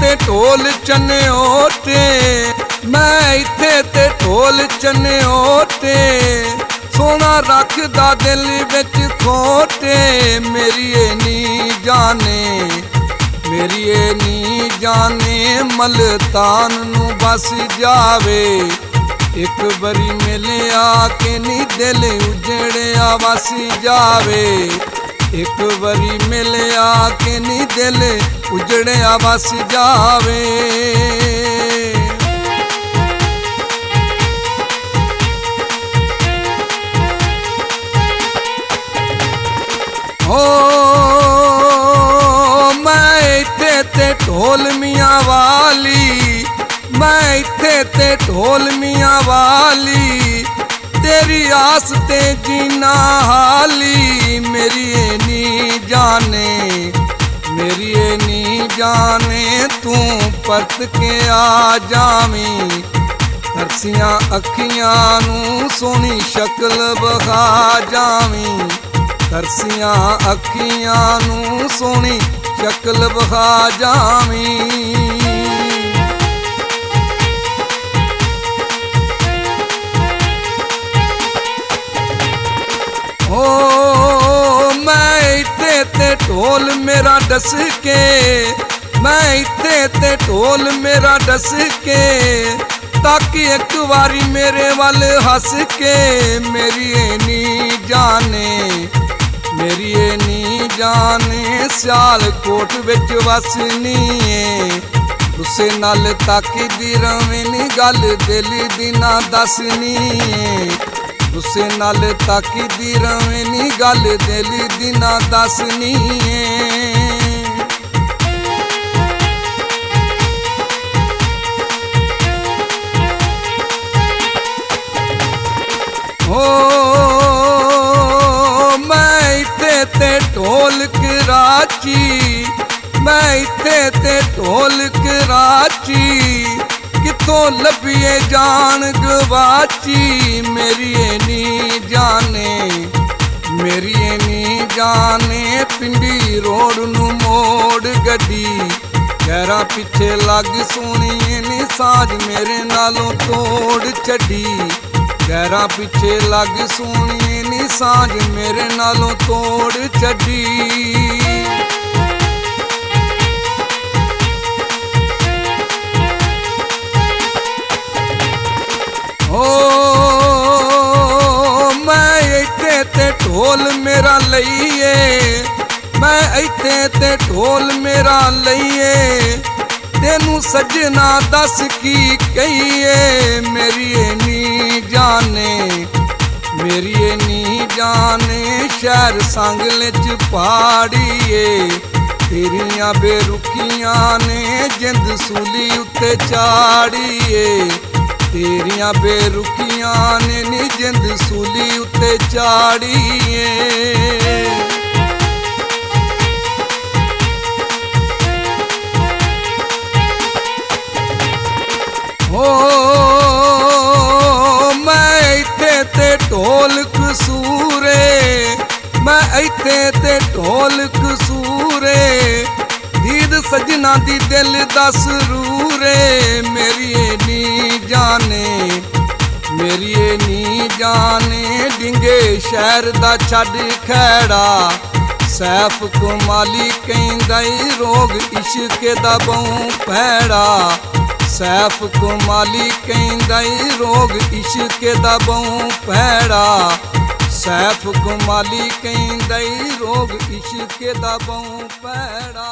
ते ढोल चने ओटे, मैं इत्थे ते ढोल चने ओटे, सोना रखदा दिल विच खोटे। मेरी नी जाने, मेरी नी जाने मलतान नू बस जावे। एक बरी मिलिया के नी दिल उजड़िया वस जावे। एक बरी मिलिया के नी दिल उजड़िया वस जावे। हो मैं इत्थे ते ढोल मियाँ वाली, मैं इत्थे ते ढोल मियाँ वाली, तेरी आस ते जीना हाली। मेरी नी जाने, मेरी नी जाने तू परत के आ जावी। तरसियां अखियां नू सोहनी शक्ल बखा जावी। तरसियां अखियां नू सोहनी शक्ल बखा जावी। ओ मैं इत्थे ते ढोल मेरा डस के, मैं इत्थे ते ढोल मेरा डस के, ताकि एक बारी मेरे वाल हस के। मेरी नी जाने, मेरी नी जाने सियालकोट विच वसनी है। गुस्से नाल ताकदी रवें नी गल दिल दी ना दसनी है। गुस्से नाल ताकदी रवें नी गल दिल दी ना दसनी है। हो मैं इत्थे ते ढोल कराची, मैं इत्थे ते ढोल कराची, किथों लभिए जान गवाची। मेरी नी जाने, मेरी नी जाने पिंडी रोड नू मोड़ गड्डी। गैरा पिछे लग सोनी नी साज मेरे नालों तोड़ छड्डी। गैरा पिछे लग सोनी नी साज मेरे नालों तोड़ छड्डी। हो मैं इत्थे ते ढोल मेरा लईए, मैं इत्थे ते ढोल मेरा लईए, तेनू सजना दस की कहिए। मेरी नी जाने, मेरी नी जाने शहर सांगले च पहाड़िए, तेरियां बेरुखियां ने जिंद सूली उत्ते चाड़िए। तेरियां बेरुखियां ने नी जिंद सूली उत्ते चाड़िए। हो मैं इत्थे ते ढोल कसूरे, मैं इत्थे ते ढोल कसूरे, दीद सजना दी दिल दा सरूरे। मेरी नी जाने, मेरी नी जाने डिंगे शहर दा छड्ड खैड़ा। सैफ कमाली कहंदा रोग इश्क दा बहु भैड़ा। सैफ कमाली कहंदा रोग इश्क दा बहु भैड़ा। सैफ कमाली कहंदा रोग इश्क दा बहु भैड़ा।